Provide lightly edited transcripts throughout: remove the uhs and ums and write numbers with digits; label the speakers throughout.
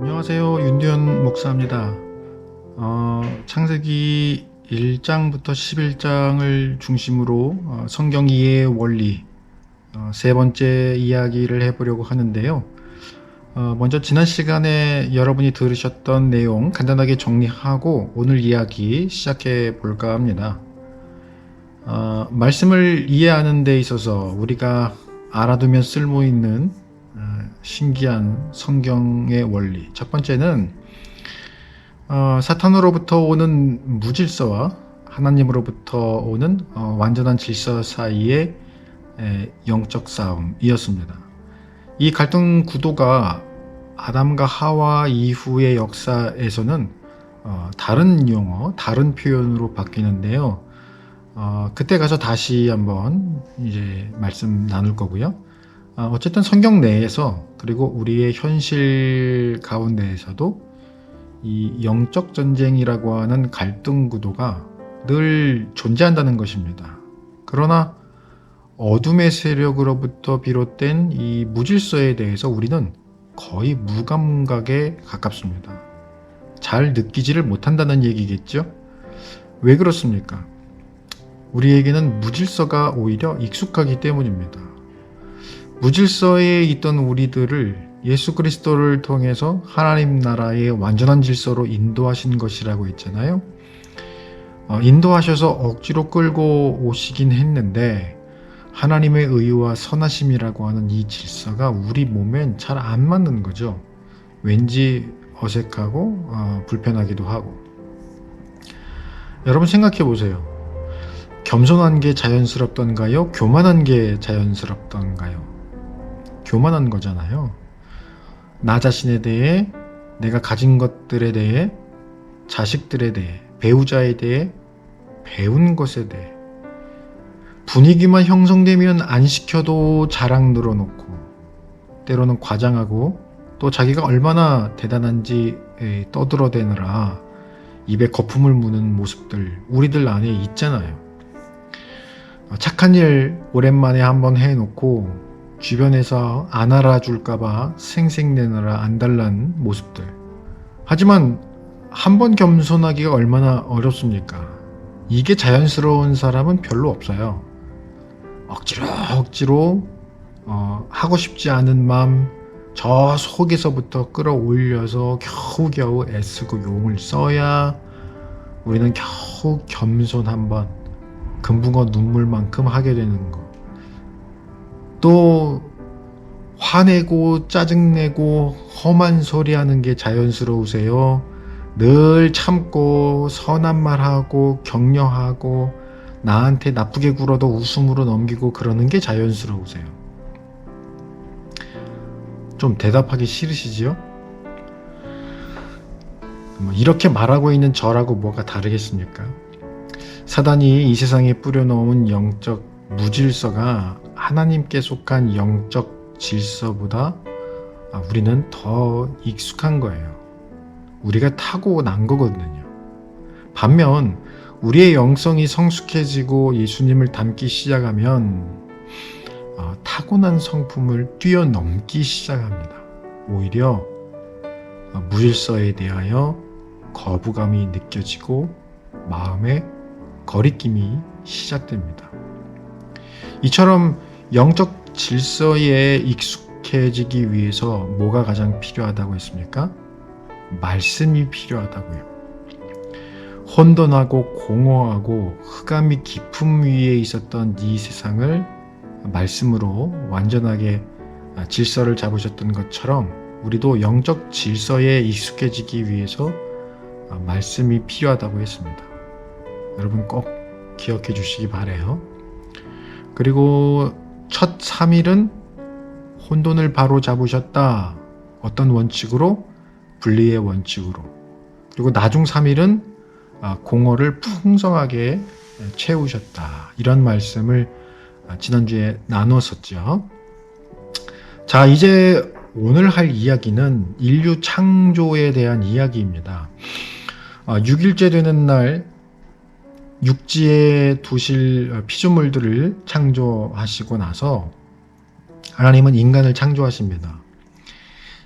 Speaker 1: 안녕하세요. 윤두현 목사입니다. 창세기 1장부터 11장을 중심으로 성경 이해의 원리 세 번째 이야기를 해보려고 하는데요. 먼저 지난 시간에 여러분이 들으셨던 내용 간단하게 정리하고 오늘 이야기 시작해 볼까 합니다. 말씀을 이해하는 데 있어서 우리가 알아두면 쓸모있는 신기한 성경의 원리. 첫 번째는 사탄으로부터 오는 무질서와 하나님으로부터 오는 완전한 질서 사이의 영적 싸움이었습니다. 이 갈등 구도가 아담과 하와 이후의 역사에서는 다른 용어, 다른 표현으로 바뀌는데요. 그때 가서 다시 한번 이제 말씀 나눌 거고요. 어쨌든 성경 내에서 그리고 우리의 현실 가운데에서도 이 영적 전쟁이라고 하는 갈등 구도가 늘 존재한다는 것입니다. 그러나 어둠의 세력으로부터 비롯된 이 무질서에 대해서 우리는 거의 무감각에 가깝습니다. 잘 느끼지를 못한다는 얘기겠죠? 왜 그렇습니까? 우리에게는 무질서가 오히려 익숙하기 때문입니다. 무질서에 있던 우리들을 예수 그리스도를 통해서 하나님 나라의 완전한 질서로 인도하신 것이라고 했잖아요. 인도하셔서 억지로 끌고 오시긴 했는데 하나님의 의와 선하심이라고 하는 이 질서가 우리 몸엔 잘 안 맞는 거죠. 왠지 어색하고 불편하기도 하고. 여러분 생각해 보세요. 겸손한 게 자연스럽던가요? 교만한 게 자연스럽던가요? 교만한 거잖아요. 나 자신에 대해, 내가 가진 것들에 대해, 자식들에 대해, 배우자에 대해, 배운 것에 대해 분위기만 형성되면 안 시켜도 자랑 늘어놓고 때로는 과장하고 또 자기가 얼마나 대단한지 떠들어대느라 입에 거품을 무는 모습들 우리들 안에 있잖아요. 착한 일 오랜만에 한번 해놓고 주변에서 안 알아줄까봐 생색내느라 안달난 모습들. 하지만 한번 겸손하기가 얼마나 어렵습니까? 이게 자연스러운 사람은 별로 없어요. 억지로 하고 싶지 않은 마음 저 속에서부터 끌어올려서 겨우겨우 애쓰고 용을 써야 우리는 겨우 겸손 한번 금붕어 눈물만큼 하게 되는 거. 또 화내고 짜증내고 험한 소리 하는 게 자연스러우세요? 늘 참고 선한 말하고 격려하고 나한테 나쁘게 굴어도 웃음으로 넘기고 그러는 게 자연스러우세요? 좀 대답하기 싫으시지요? 이렇게 말하고 있는 저라고 뭐가 다르겠습니까? 사단이 이 세상에 뿌려놓은 영적 무질서가 하나님께 속한 영적 질서보다 우리는 더 익숙한 거예요. 우리가 타고난 거거든요. 반면 우리의 영성이 성숙해지고 예수님을 닮기 시작하면 타고난 성품을 뛰어넘기 시작합니다. 오히려 무질서에 대하여 거부감이 느껴지고 마음에 거리낌이 시작됩니다. 이처럼 영적 질서에 익숙해지기 위해서 뭐가 가장 필요하다고 했습니까? 말씀이 필요하다고요. 혼돈하고 공허하고 흑암이 깊음 위에 있었던 이 세상을 말씀으로 완전하게 질서를 잡으셨던 것처럼 우리도 영적 질서에 익숙해지기 위해서 말씀이 필요하다고 했습니다. 여러분 꼭 기억해 주시기 바라요. 그리고 첫 3일은 혼돈을 바로 잡으셨다. 어떤 원칙으로? 분리의 원칙으로. 그리고 나중 3일은 공허를 풍성하게 채우셨다. 이런 말씀을 지난주에 나눴었죠. 자, 이제 오늘 할 이야기는 인류 창조에 대한 이야기입니다. 6일째 되는 날 육지에 두실 피조물들을 창조하시고 나서 하나님은 인간을 창조하십니다.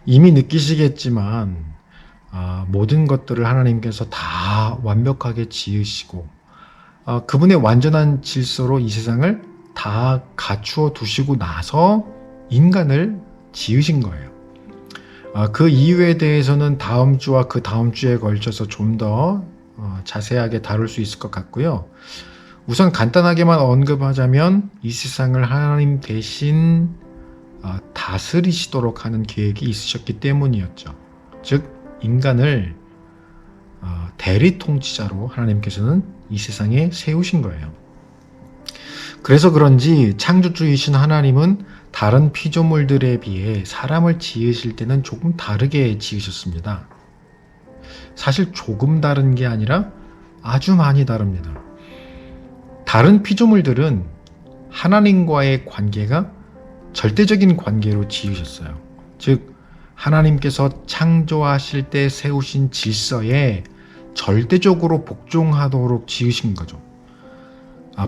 Speaker 1: 이미 느끼시겠지만 모든 것들을 하나님께서 다 완벽하게 지으시고 그분의 완전한 질서로 이 세상을 다 갖추어 두시고 나서 인간을 지으신 거예요. 그 이유에 대해서는 다음 주와 그 다음 주에 걸쳐서 좀 더 자세하게 다룰 수 있을 것 같고요. 우선 간단하게만 언급하자면 이 세상을 하나님 대신 다스리시도록 하는 계획이 있으셨기 때문이었죠. 즉 인간을 대리 통치자로 하나님께서는 이 세상에 세우신 거예요. 그래서 그런지 창조주이신 하나님은 다른 피조물들에 비해 사람을 지으실 때는 조금 다르게 지으셨습니다. 사실 조금 다른 게 아니라 아주 많이 다릅니다. 다른 피조물들은 하나님과의 관계가 절대적인 관계로 지으셨어요. 즉 하나님께서 창조하실 때 세우신 질서에 절대적으로 복종하도록 지으신 거죠.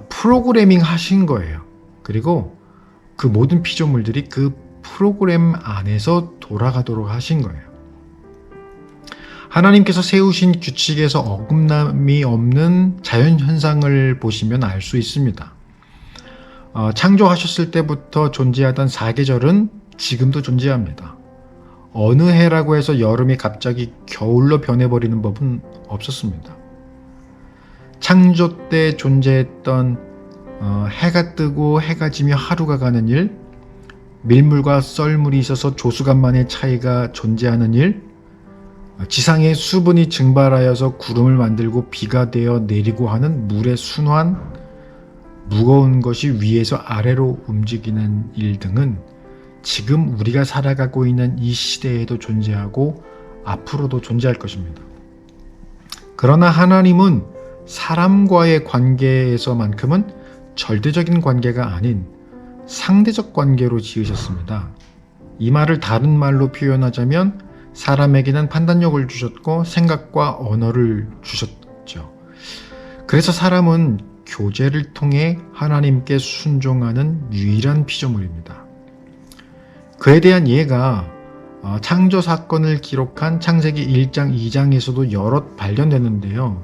Speaker 1: 프로그래밍 하신 거예요. 그리고 그 모든 피조물들이 그 프로그램 안에서 돌아가도록 하신 거예요. 하나님께서 세우신 규칙에서 어긋남이 없는 자연현상을 보시면 알 수 있습니다. 창조하셨을 때부터 존재하던 사계절은 지금도 존재합니다. 어느 해라고 해서 여름이 갑자기 겨울로 변해버리는 법은 없었습니다. 창조 때 존재했던 해가 뜨고 해가 지며 하루가 가는 일, 밀물과 썰물이 있어서 조수간만의 차이가 존재하는 일, 지상에 수분이 증발하여서 구름을 만들고 비가 되어 내리고 하는 물의 순환, 무거운 것이 위에서 아래로 움직이는 일 등은 지금 우리가 살아가고 있는 이 시대에도 존재하고 앞으로도 존재할 것입니다. 그러나 하나님은 사람과의 관계에서만큼은 절대적인 관계가 아닌 상대적 관계로 지으셨습니다. 이 말을 다른 말로 표현하자면 사람에게는 판단력을 주셨고 생각과 언어를 주셨죠. 그래서 사람은 교제를 통해 하나님께 순종하는 유일한 피조물입니다. 그에 대한 이해가 창조 사건을 기록한 창세기 1장, 2장에서도 여럿 발견되는데요.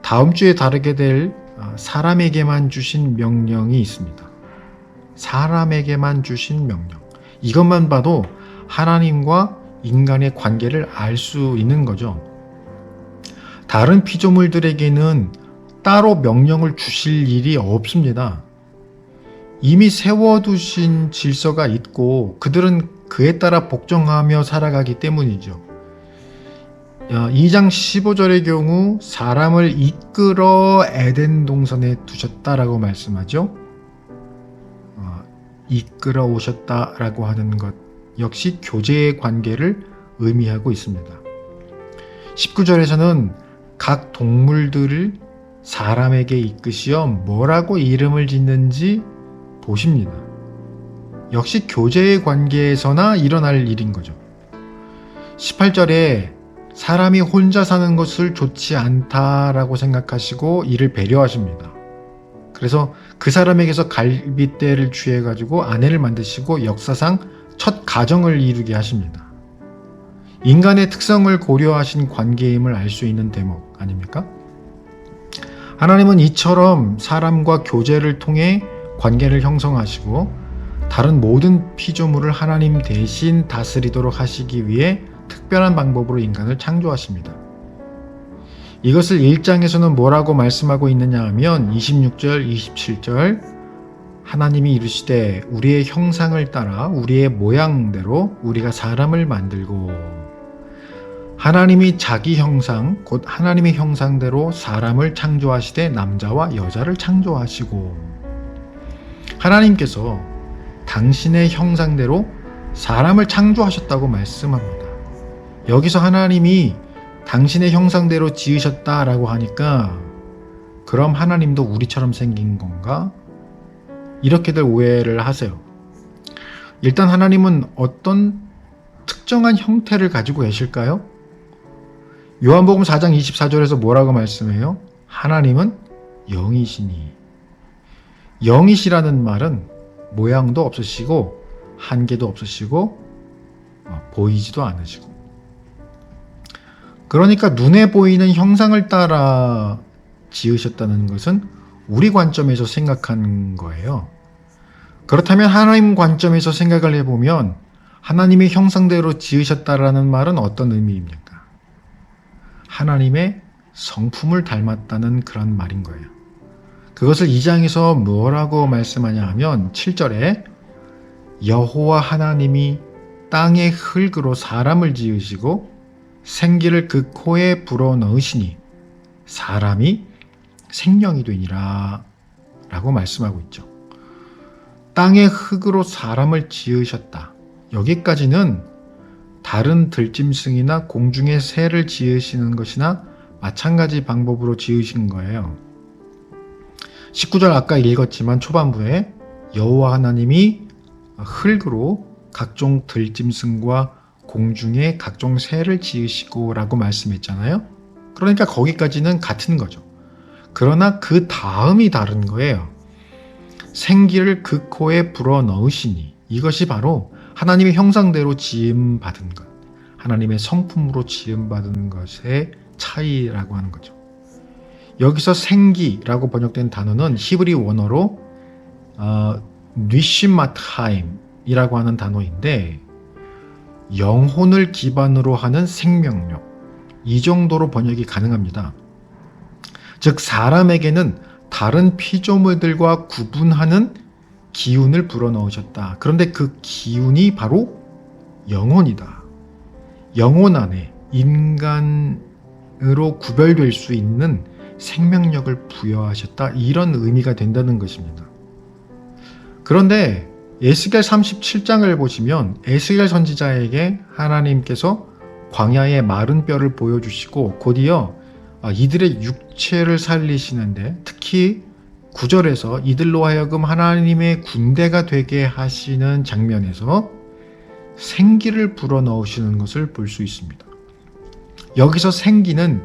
Speaker 1: 다음 주에 다루게 될 사람에게만 주신 명령이 있습니다. 사람에게만 주신 명령. 이것만 봐도 하나님과 인간의 관계를 알 수 있는 거죠. 다른 피조물들에게는 따로 명령을 주실 일이 없습니다. 이미 세워두신 질서가 있고 그들은 그에 따라 복종하며 살아가기 때문이죠. 2장 15절의 경우 사람을 이끌어 에덴 동산에 두셨다라고 말씀하죠. 이끌어 오셨다라고 하는 것 역시 교제의 관계를 의미하고 있습니다. 19절에서는 각 동물들을 사람에게 이끄시어 뭐라고 이름을 짓는지 보십니다. 역시 교제의 관계에서나 일어날 일인 거죠. 18절에 사람이 혼자 사는 것을 좋지 않다라고 생각하시고 이를 배려하십니다. 그래서 그 사람에게서 갈빗대를 취해가지고 아내를 만드시고 역사상 첫 가정을 이루게 하십니다. 인간의 특성을 고려하신 관계임을 알 수 있는 대목 아닙니까? 하나님은 이처럼 사람과 교제를 통해 관계를 형성하시고 다른 모든 피조물을 하나님 대신 다스리도록 하시기 위해 특별한 방법으로 인간을 창조하십니다. 이것을 1장에서는 뭐라고 말씀하고 있느냐 하면 26절, 27절 하나님이 이르시되 우리의 형상을 따라 우리의 모양대로 우리가 사람을 만들고 하나님이 자기 형상 곧 하나님의 형상대로 사람을 창조하시되 남자와 여자를 창조하시고 하나님께서 당신의 형상대로 사람을 창조하셨다고 말씀합니다. 여기서 하나님이 당신의 형상대로 지으셨다라고 하니까 그럼 하나님도 우리처럼 생긴 건가? 이렇게들 오해를 하세요. 일단 하나님은 어떤 특정한 형태를 가지고 계실까요? 요한복음 4장 24절에서 뭐라고 말씀해요? 하나님은 영이시니. 영이시라는 말은 모양도 없으시고 한계도 없으시고 보이지도 않으시고. 그러니까 눈에 보이는 형상을 따라 지으셨다는 것은 우리 관점에서 생각한 거예요. 그렇다면 하나님 관점에서 생각을 해보면 하나님의 형상대로 지으셨다라는 말은 어떤 의미입니까? 하나님의 성품을 닮았다는 그런 말인 거예요. 그것을 2장에서 뭐라고 말씀하냐 하면 7절에 여호와 하나님이 땅의 흙으로 사람을 지으시고 생기를 그 코에 불어넣으시니 사람이 생명이 되니라 라고 말씀하고 있죠. 땅의 흙으로 사람을 지으셨다. 여기까지는 다른 들짐승이나 공중의 새를 지으시는 것이나 마찬가지 방법으로 지으신 거예요. 19절 아까 읽었지만 초반부에 여호와 하나님이 흙으로 각종 들짐승과 공중의 각종 새를 지으시고 라고 말씀했잖아요. 그러니까 거기까지는 같은 거죠. 그러나 그 다음이 다른 거예요. 생기를 그 코에 불어넣으시니 이것이 바로 하나님의 형상대로 지음받은 것, 하나님의 성품으로 지음받은 것의 차이라고 하는 거죠. 여기서 생기라고 번역된 단어는 히브리 원어로 니시마트하임이라고 하는 단어인데 영혼을 기반으로 하는 생명력, 이 정도로 번역이 가능합니다. 즉 사람에게는 다른 피조물들과 구분하는 기운을 불어넣으셨다. 그런데 그 기운이 바로 영혼이다. 영혼 안에 인간으로 구별될 수 있는 생명력을 부여하셨다. 이런 의미가 된다는 것입니다. 그런데 에스겔 37장을 보시면 에스겔 선지자에게 하나님께서 광야의 마른 뼈를 보여주시고 곧이어 이들의 육체를 살리시는데 특히 9절에서 이들로 하여금 하나님의 군대가 되게 하시는 장면에서 생기를 불어넣으시는 것을 볼 수 있습니다. 여기서 생기는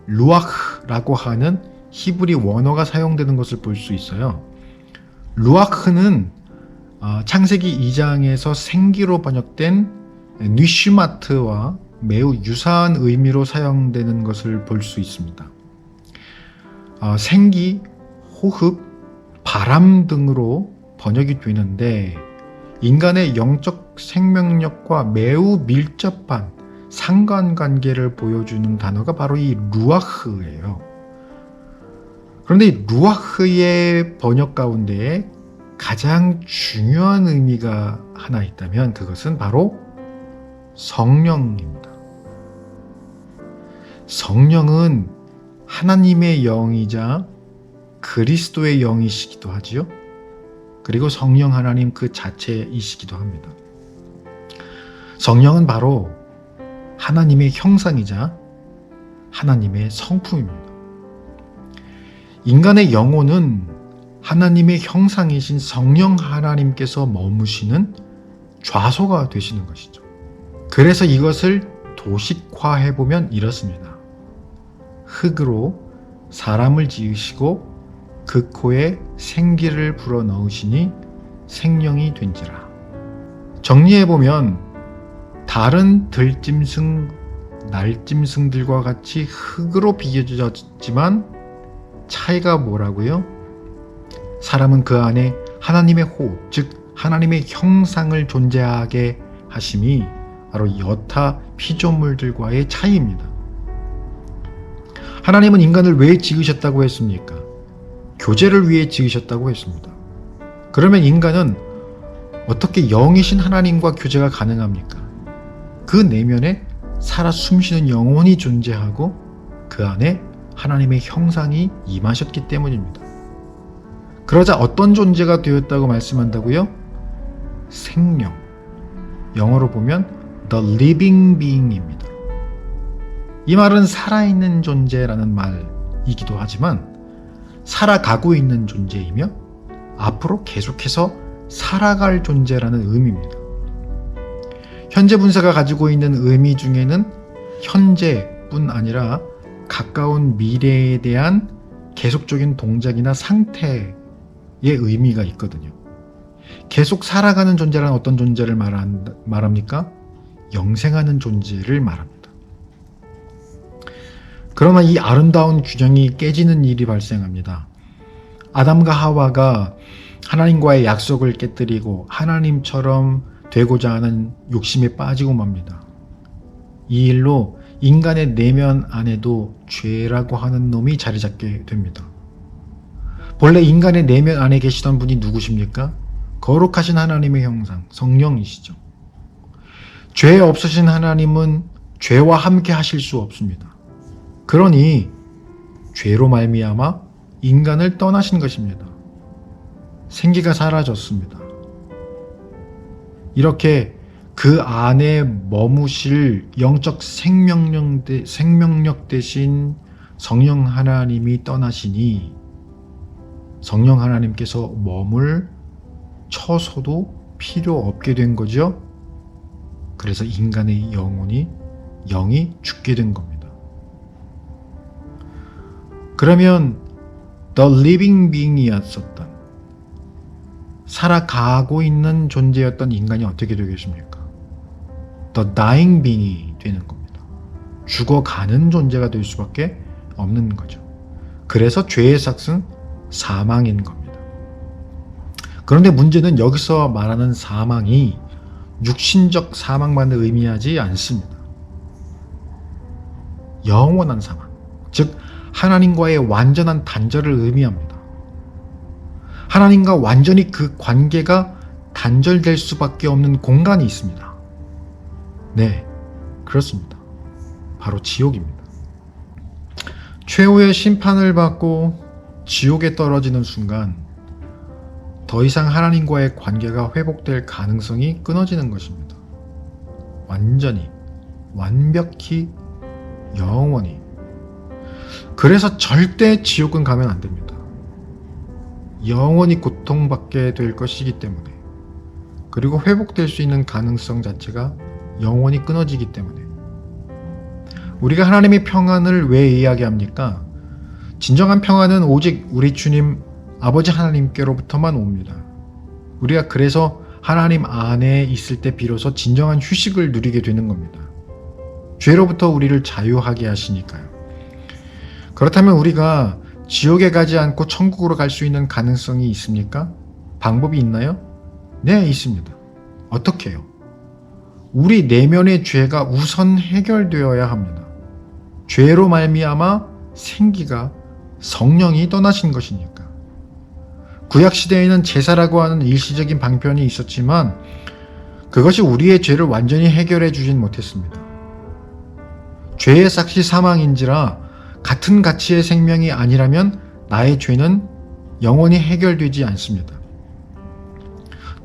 Speaker 1: 루아흐라고 하는 히브리 원어가 사용되는 것을 볼 수 있어요. 루아흐는 창세기 2장에서 생기로 번역된 니슈마트와 매우 유사한 의미로 사용되는 것을 볼 수 있습니다. 생기, 호흡, 바람 등으로 번역이 되는데 인간의 영적 생명력과 매우 밀접한 상관관계를 보여주는 단어가 바로 이 루아흐예요. 그런데 이 루아흐의 번역 가운데 가장 중요한 의미가 하나 있다면 그것은 바로 성령입니다. 성령은 하나님의 영이자 그리스도의 영이시기도 하지요. 그리고 성령 하나님 그 자체이시기도 합니다. 성령은 바로 하나님의 형상이자 하나님의 성품입니다. 인간의 영혼은 하나님의 형상이신 성령 하나님께서 머무시는 좌소가 되시는 것이죠. 그래서 이것을 도식화해보면 이렇습니다. 흙으로 사람을 지으시고 그 코에 생기를 불어넣으시니 생명이 된지라. 정리해보면 다른 들짐승, 날짐승들과 같이 흙으로 비교졌지만 차이가 뭐라고요? 사람은 그 안에 하나님의 호흡, 즉 하나님의 형상을 존재하게 하심이 바로 여타 피조물들과의 차이입니다. 하나님은 인간을 왜 지으셨다고 했습니까? 교제를 위해 지으셨다고 했습니다. 그러면 인간은 어떻게 영이신 하나님과 교제가 가능합니까? 그 내면에 살아 숨쉬는 영혼이 존재하고 그 안에 하나님의 형상이 임하셨기 때문입니다. 그러자 어떤 존재가 되었다고 말씀한다고요? 생명. 영어로 보면 The Living Being입니다. 이 말은 살아있는 존재라는 말이기도 하지만 살아가고 있는 존재이며 앞으로 계속해서 살아갈 존재라는 의미입니다. 현재 분사가 가지고 있는 의미 중에는 현재뿐 아니라 가까운 미래에 대한 계속적인 동작이나 상태의 의미가 있거든요. 계속 살아가는 존재란 어떤 존재를 말합니까? 영생하는 존재를 말합니다. 그러나 이 아름다운 균형이 깨지는 일이 발생합니다. 아담과 하와가 하나님과의 약속을 깨뜨리고 하나님처럼 되고자 하는 욕심에 빠지고 맙니다. 이 일로 인간의 내면 안에도 죄라고 하는 놈이 자리 잡게 됩니다. 본래 인간의 내면 안에 계시던 분이 누구십니까? 거룩하신 하나님의 형상, 성령이시죠. 죄 없으신 하나님은 죄와 함께 하실 수 없습니다. 그러니 죄로 말미암아 인간을 떠나신 것입니다. 생기가 사라졌습니다. 이렇게 그 안에 머무실 영적 생명력 대신 성령 하나님이 떠나시니 성령 하나님께서 머물 처소도 필요 없게 된 거죠. 그래서 인간의 영이 죽게 된 겁니다. 그러면 The living being이었었던, 살아가고 있는 존재였던 인간이 어떻게 되겠습니까? The dying being이 되는 겁니다. 죽어가는 존재가 될 수밖에 없는 거죠. 그래서 죄의 삭은 사망인 겁니다. 그런데 문제는 여기서 말하는 사망이 육신적 사망만을 의미하지 않습니다. 영원한 사망, 즉 하나님과의 완전한 단절을 의미합니다. 하나님과 완전히 그 관계가 단절될 수밖에 없는 공간이 있습니다. 네, 그렇습니다. 바로 지옥입니다. 최후의 심판을 받고 지옥에 떨어지는 순간 더 이상 하나님과의 관계가 회복될 가능성이 끊어지는 것입니다. 완전히, 완벽히, 영원히. 그래서 절대 지옥은 가면 안 됩니다. 영원히 고통받게 될 것이기 때문에, 그리고 회복될 수 있는 가능성 자체가 영원히 끊어지기 때문에. 우리가 하나님의 평안을 왜 이야기합니까? 진정한 평안은 오직 우리 주님 아버지 하나님께로부터만 옵니다. 우리가 그래서 하나님 안에 있을 때 비로소 진정한 휴식을 누리게 되는 겁니다. 죄로부터 우리를 자유하게 하시니까요. 그렇다면 우리가 지옥에 가지 않고 천국으로 갈 수 있는 가능성이 있습니까? 방법이 있나요? 네, 있습니다. 어떻게 해요? 우리 내면의 죄가 우선 해결되어야 합니다. 죄로 말미암아 생기가, 성령이 떠나신 것이니까. 구약시대에는 제사라고 하는 일시적인 방편이 있었지만 그것이 우리의 죄를 완전히 해결해 주진 못했습니다. 죄의 삭시 사망인지라 같은 가치의 생명이 아니라면 나의 죄는 영원히 해결되지 않습니다.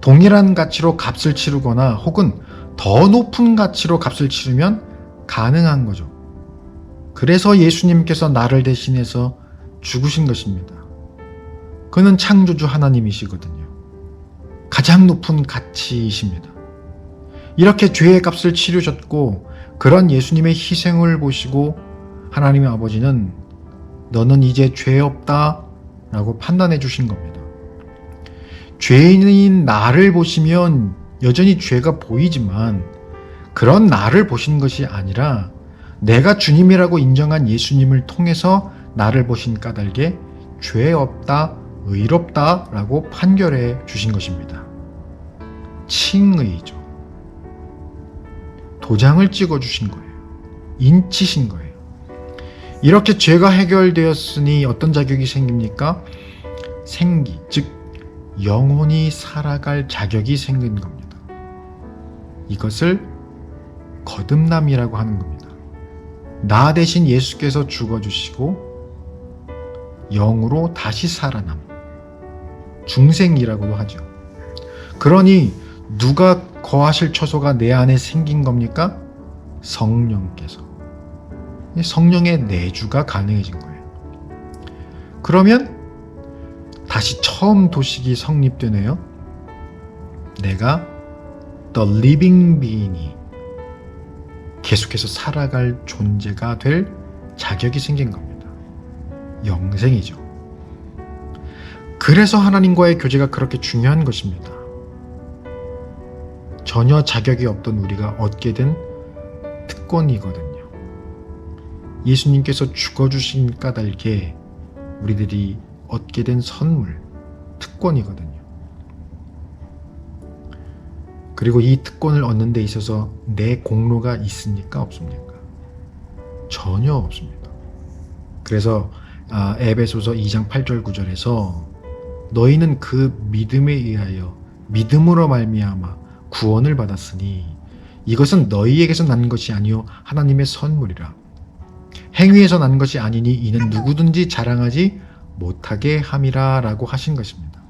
Speaker 1: 동일한 가치로 값을 치르거나 혹은 더 높은 가치로 값을 치르면 가능한 거죠. 그래서 예수님께서 나를 대신해서 죽으신 것입니다. 그는 창조주 하나님이시거든요. 가장 높은 가치이십니다. 이렇게 죄의 값을 치르셨고 그런 예수님의 희생을 보시고 하나님의 아버지는 너는 이제 죄 없다 라고 판단해 주신 겁니다. 죄인인 나를 보시면 여전히 죄가 보이지만 그런 나를 보신 것이 아니라 내가 주님이라고 인정한 예수님을 통해서 나를 보신 까닭에 죄 없다, 의롭다 라고 판결해 주신 것입니다. 칭의죠. 도장을 찍어 주신 거예요. 인치신 거예요. 이렇게 죄가 해결되었으니 어떤 자격이 생깁니까? 생기, 즉 영혼이 살아갈 자격이 생긴 겁니다. 이것을 거듭남이라고 하는 겁니다. 나 대신 예수께서 죽어주시고 영으로 다시 살아남, 중생이라고도 하죠. 그러니 누가 거하실 처소가 내 안에 생긴 겁니까? 성령께서. 성령의 내주가 가능해진 거예요. 그러면 다시 처음 도식이 성립되네요. 내가 The living being이 계속해서 살아갈 존재가 될 자격이 생긴 겁니다. 영생이죠. 그래서 하나님과의 교제가 그렇게 중요한 것입니다. 전혀 자격이 없던 우리가 얻게 된 특권이거든요. 예수님께서 죽어주신 까닭에 우리들이 얻게 된 선물, 특권이거든요. 그리고 이 특권을 얻는 데 있어서 내 공로가 있습니까? 없습니까? 전혀 없습니다. 그래서 에베소서 2장 8절 9절에서 너희는 그 믿음에 의하여 믿음으로 말미암아 구원을 받았으니 이것은 너희에게서 난 것이 아니요 하나님의 선물이라. 행위에서 난 것이 아니니 이는 누구든지 자랑하지 못하게 함이라 라고 하신 것입니다.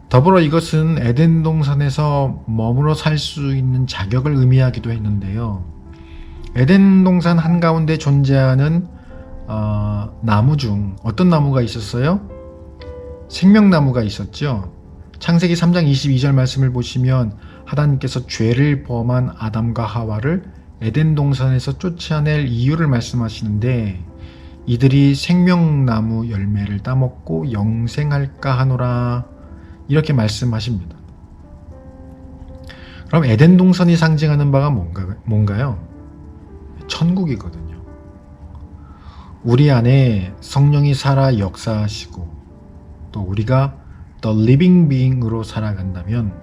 Speaker 1: 더불어 이것은 에덴 동산에서 머물러 살 수 있는 자격을 의미하기도 했는데요. 에덴 동산 한가운데 존재하는 나무 중 어떤 나무가 있었어요? 생명나무가 있었죠. 창세기 3장 22절 말씀을 보시면 하나님께서 죄를 범한 아담과 하와를 에덴 동산에서 쫓아낼 이유를 말씀하시는데 이들이 생명나무 열매를 따먹고 영생할까 하노라 이렇게 말씀하십니다. 그럼 에덴 동산이 상징하는 바가 뭔가요? 천국이거든요. 우리 안에 성령이 살아 역사하시고 또 우리가 The Living Being으로 살아간다면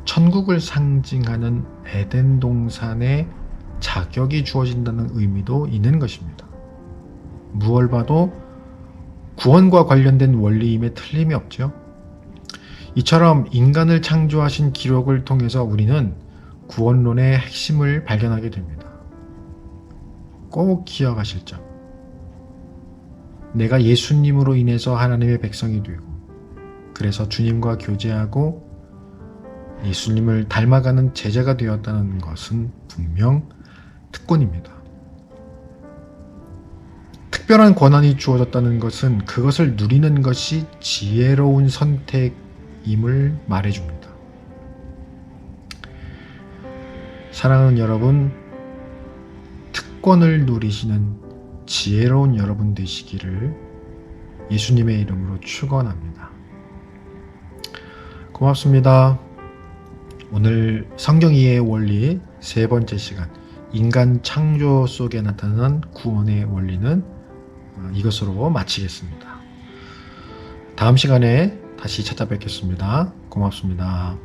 Speaker 1: 천국을 상징하는 에덴 동산의 자격이 주어진다는 의미도 있는 것입니다. 무얼 봐도 구원과 관련된 원리임에 틀림이 없죠. 이처럼 인간을 창조하신 기록을 통해서 우리는 구원론의 핵심을 발견하게 됩니다. 꼭 기억하실 점. 내가 예수님으로 인해서 하나님의 백성이 되고 그래서 주님과 교제하고 예수님을 닮아가는 제자가 되었다는 것은 분명 특권입니다. 특별한 권한이 주어졌다는 것은 그것을 누리는 것이 지혜로운 선택임을 말해줍니다. 사랑하는 여러분, 특권을 누리시는 지혜로운 여러분 되시기를 예수님의 이름으로 축원합니다. 고맙습니다. 오늘 성경 이해의 원리 세 번째 시간, 인간 창조 속에 나타난 구원의 원리는 이것으로 마치겠습니다. 다음 시간에 다시 찾아뵙겠습니다. 고맙습니다.